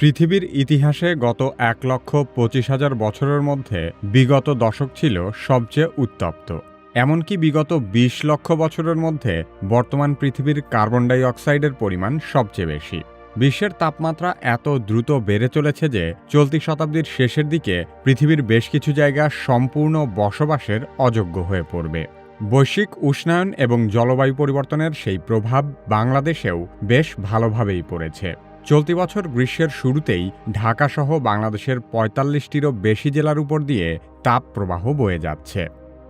পৃথিবীর ইতিহাসে গত ১,২৫,০০০ বছরের মধ্যে বিগত দশক ছিল সবচেয়ে উত্তপ্ত। এমনকি বিগত ২০ লক্ষ বছরের মধ্যে বর্তমান পৃথিবীর কার্বন ডাই অক্সাইডের পরিমাণ সবচেয়ে বেশি। বিশ্বের তাপমাত্রা এত দ্রুত বেড়ে চলেছে যে চলতি শতাব্দীর শেষের দিকে পৃথিবীর বেশ কিছু জায়গা সম্পূর্ণ বসবাসের অযোগ্য হয়ে পড়বে। বৈশ্বিক উষ্ণায়ন এবং জলবায়ু পরিবর্তনের সেই প্রভাব বাংলাদেশেও বেশ ভালোভাবেই পড়েছে। চলতি বছর গ্রীষ্মের শুরুতেই ঢাকাসহ বাংলাদেশের ৪৫টিরও বেশি জেলার উপর দিয়ে তাপপ্রবাহ বয়ে যাচ্ছে।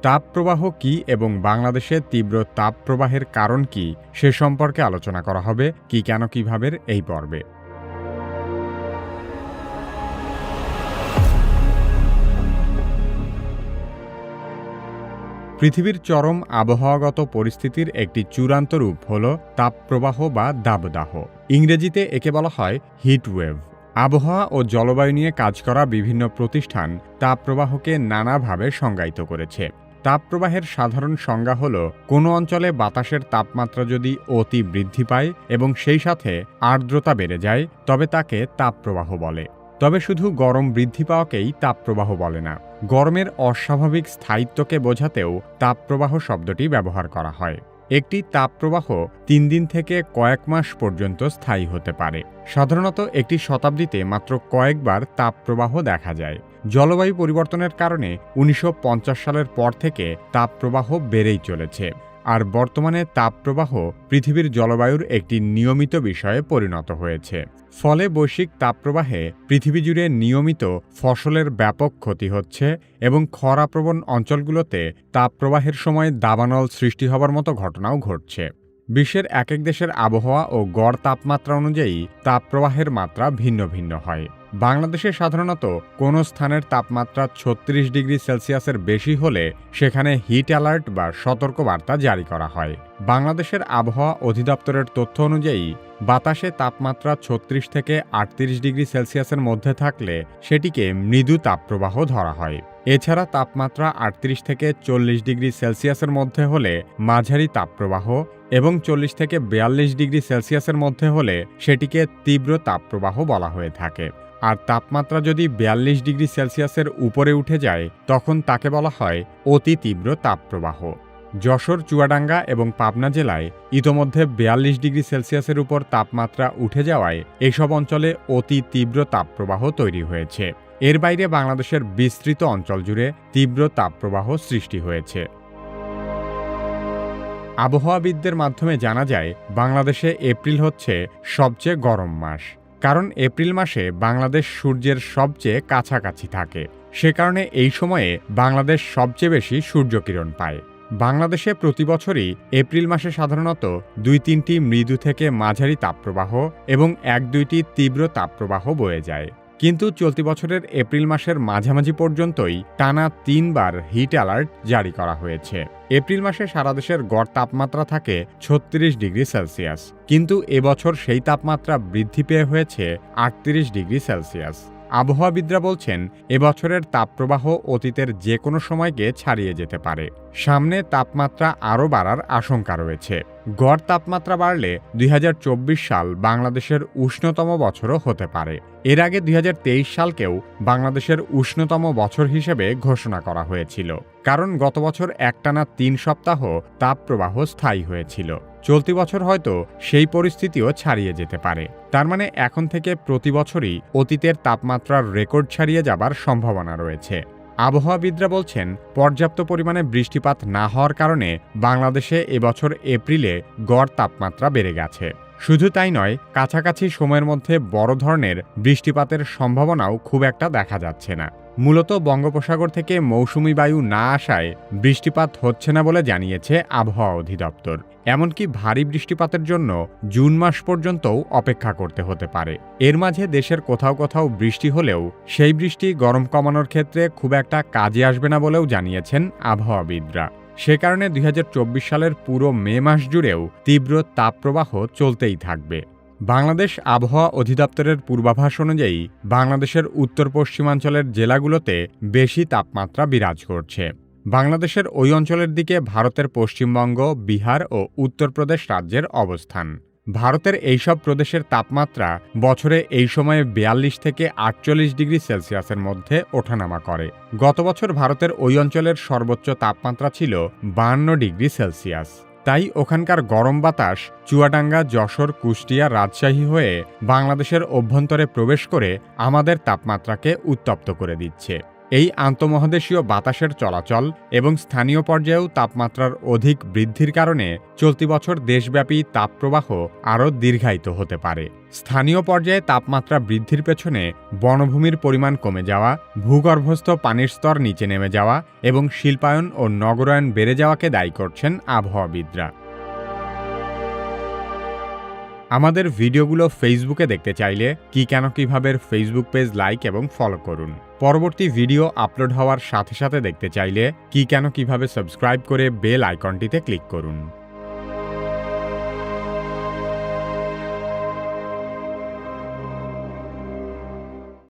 তাপপ্রবাহ কী এবং বাংলাদেশে তীব্র তাপপ্রবাহের কারণ কী সে সম্পর্কে আলোচনা করা হবে কি কেন কিভাবে এই পর্বে। পৃথিবীর চরম আবহাওয়াগত পরিস্থিতির একটি চূড়ান্ত রূপ হল তাপপ্রবাহ বা দাবদাহ। ইংরেজিতে একে বলা হয় হিটওয়েভ। আবহাওয়া ও জলবায়ু নিয়ে কাজ করা বিভিন্ন প্রতিষ্ঠান তাপপ্রবাহকে নানাভাবে সংজ্ঞায়িত করেছে। তাপপ্রবাহের সাধারণ সংজ্ঞা হল কোনো অঞ্চলে বাতাসের তাপমাত্রা যদি অতি বৃদ্ধি পায় এবং সেই সাথে আর্দ্রতা বেড়ে যায় তবে তাকে তাপপ্রবাহ বলে। তবে শুধু গরম বৃদ্ধি পাওয়াকেই তাপপ্রবাহ বলে না, গরমের অস্বাভাবিক স্থায়িত্বকে বোঝাতেও তাপপ্রবাহ শব্দটি ব্যবহার করা হয়। একটি তাপপ্রবাহ ৩ দিন থেকে কয়েক মাস পর্যন্ত স্থায়ী হতে পারে। সাধারণত একটি শতাব্দীতে মাত্র কয়েকবার তাপপ্রবাহ দেখা যায়। জলবায়ু পরিবর্তনের কারণে ১৯৫০ সালের পর থেকে তাপপ্রবাহ বেড়েই চলেছে, আর বর্তমানে তাপপ্রবাহ পৃথিবীর জলবায়ুর একটি নিয়মিত বিষয়ে পরিণত হয়েছে। ফলে বৈশ্বিক তাপপ্রবাহে পৃথিবী জুড়ে নিয়মিত ফসলের ব্যাপক ক্ষতি হচ্ছে এবং খরাপ্রবণ অঞ্চলগুলোতে তাপপ্রবাহের সময় দাবানল সৃষ্টি হবার মতো ঘটনাও ঘটছে। বিশ্বের এক এক দেশের আবহাওয়া ও গড় তাপমাত্রা অনুযায়ী তাপপ্রবাহের মাত্রা ভিন্ন ভিন্ন হয়। বাংলাদেশে সাধারণত কোনো স্থানের তাপমাত্রা ৩৬ ডিগ্রি সেলসিয়াসের বেশি হলে সেখানে হিট অ্যালার্ট বা সতর্কবার্তা জারি করা হয়। বাংলাদেশের আবহাওয়া অধিদপ্তরের তথ্য অনুযায়ী বাতাসে তাপমাত্রা ৩৬ থেকে ৩৮ ডিগ্রি সেলসিয়াসের মধ্যে থাকলে সেটিকে মৃদু তাপপ্রবাহ ধরা হয়। এছাড়া তাপমাত্রা ৩৮ থেকে ৪০ ডিগ্রি সেলসিয়াসের মধ্যে হলে মাঝারি তাপপ্রবাহ এবং ৪০ থেকে ৪২ ডিগ্রি সেলসিয়াসের মধ্যে হলে সেটিকে তীব্র তাপপ্রবাহ বলা হয়ে থাকে। আর তাপমাত্রা যদি ৪২ ডিগ্রি সেলসিয়াসের উপরে উঠে যায় তখন তাকে বলা হয় অতি তীব্র তাপপ্রবাহ। যশোর, চুয়াডাঙ্গা এবং পাবনা জেলায় ইতোমধ্যে ৪২ ডিগ্রি সেলসিয়াসের উপর তাপমাত্রা উঠে যাওয়ায় এসব অঞ্চলে অতি তীব্র তাপপ্রবাহ তৈরি হয়েছে। এর বাইরে বাংলাদেশের বিস্তৃত অঞ্চল জুড়ে তীব্র তাপপ্রবাহ সৃষ্টি হয়েছে। আবহাওয়াবিদদের মাধ্যমে জানা যায় বাংলাদেশে এপ্রিল হচ্ছে সবচেয়ে গরম মাস, কারণ এপ্রিল মাসে বাংলাদেশ সূর্যের সবচেয়ে কাছাকাছি থাকে। সে কারণে এই সময়ে বাংলাদেশ সবচেয়ে বেশি সূর্যকিরণ পায়। বাংলাদেশে প্রতি বছরই এপ্রিল মাসে সাধারণত ২-৩টি মৃদু থেকে মাঝারি তাপপ্রবাহ এবং ১-২টি তীব্র তাপপ্রবাহ বয়ে যায়। কিন্তু চলতি বছরের এপ্রিল মাসের মাঝামাঝি পর্যন্তই টানা ৩ বার হিট অ্যালার্ট জারি করা হয়েছে। এপ্রিল মাসে সারা দেশের গড় তাপমাত্রা থাকে ৩৬ ডিগ্রি সেলসিয়াস, কিন্তু এবছর সেই তাপমাত্রা বৃদ্ধি পেয়ে হয়েছে ৩৮ ডিগ্রি সেলসিয়াস। আবহাওয়াবিদরা বলছেন এবছরের তাপপ্রবাহ অতীতের যে কোনো সময়কে ছাড়িয়ে যেতে পারে। সামনে তাপমাত্রা আরও বাড়ার আশঙ্কা রয়েছে। গড় তাপমাত্রা বাড়লে ২০২৪ সাল বাংলাদেশের উষ্ণতম বছরও হতে পারে। এর আগে ২০২৩ সালকেও বাংলাদেশের উষ্ণতম বছর হিসেবে ঘোষণা করা হয়েছিল, কারণ গত বছর একটানা ৩ সপ্তাহ তাপপ্রবাহ স্থায়ী হয়েছিল। চলতি বছর হয়তো সেই পরিস্থিতিও ছাড়িয়ে যেতে পারে। তার মানে এখন থেকে প্রতি বছরই অতীতের তাপমাত্রার রেকর্ড ছাড়িয়ে যাবার সম্ভাবনা রয়েছে। আবহাওয়াবিদরা বলছেন পর্যাপ্ত পরিমাণে বৃষ্টিপাত না হওয়ার কারণে বাংলাদেশে এবছর এপ্রিলে গড় তাপমাত্রা বেড়ে গেছে। শুধু তাই নয়, কাছাকাছি সময়ের মধ্যে বড় ধরনের বৃষ্টিপাতের সম্ভাবনাও খুব একটা দেখা যাচ্ছে না। মূলত বঙ্গোপসাগর থেকে মৌসুমি বায়ু না আসায় বৃষ্টিপাত হচ্ছে না বলে জানিয়েছে আবহাওয়া অধিদপ্তর। এমনকি ভারী বৃষ্টিপাতের জন্য জুন মাস পর্যন্তও অপেক্ষা করতে হতে পারে। এর মাঝে দেশের কোথাও কোথাও বৃষ্টি হলেও সেই বৃষ্টি গরম কমানোর ক্ষেত্রে খুব একটা কাজে আসবে না বলেও জানিয়েছেন আবহাওয়াবিদরা। সে কারণে ২০২৪ সালের পুরো মে মাস জুড়েও তীব্র তাপপ্রবাহ চলতেই থাকবে। বাংলাদেশ আবহাওয়া অধিদপ্তরের পূর্বাভাস অনুযায়ী বাংলাদেশের উত্তর পশ্চিমাঞ্চলের জেলাগুলোতে বেশি তাপমাত্রা বিরাজ করছে। বাংলাদেশের ওই অঞ্চলের দিকে ভারতের পশ্চিমবঙ্গ, বিহার ও উত্তরপ্রদেশ রাজ্যের অবস্থান। ভারতের এইসব প্রদেশের তাপমাত্রা বছরে এই সময়ে ৪২ থেকে ৪৮ ডিগ্রি সেলসিয়াসের মধ্যে ওঠানামা করে। গত বছর ভারতের ওই অঞ্চলের সর্বোচ্চ তাপমাত্রা ছিল ৫২ ডিগ্রি সেলসিয়াস। তাই ওখানকার গরম বাতাস চুয়াডাঙ্গা, যশোর, কুষ্টিয়া, রাজশাহী হয়ে বাংলাদেশের অভ্যন্তরে প্রবেশ করে আমাদের তাপমাত্রাকে উত্তপ্ত করে দিচ্ছে। এই আন্তঃমহাদেশীয় বাতাসের চলাচল এবং স্থানীয় পর্যায়েও তাপমাত্রার অধিক বৃদ্ধির কারণে চলতি বছর দেশব্যাপী তাপপ্রবাহ আরও দীর্ঘায়িত হতে পারে। স্থানীয় পর্যায়ে তাপমাত্রা বৃদ্ধির পেছনে বনভূমির পরিমাণ কমে যাওয়া, ভূগর্ভস্থ পানির স্তর নিচে নেমে যাওয়া এবং শিল্পায়ন ও নগরায়ন বেড়ে যাওয়াকে দায়ী করছেন আবহাওয়াবিদরা। আমাদের ভিডিওগুলো ফেসবুকে দেখতে চাইলে কিভাবের ফেসবুক পেজ লাইক এবং ফলো করুন। পরবর্তী ভিডিও আপলোড হওয়ার সাথে সাথে দেখতে চাইলে কিভাবে সাবস্ক্রাইব করে বেল আইকনটিতে ক্লিক করুন।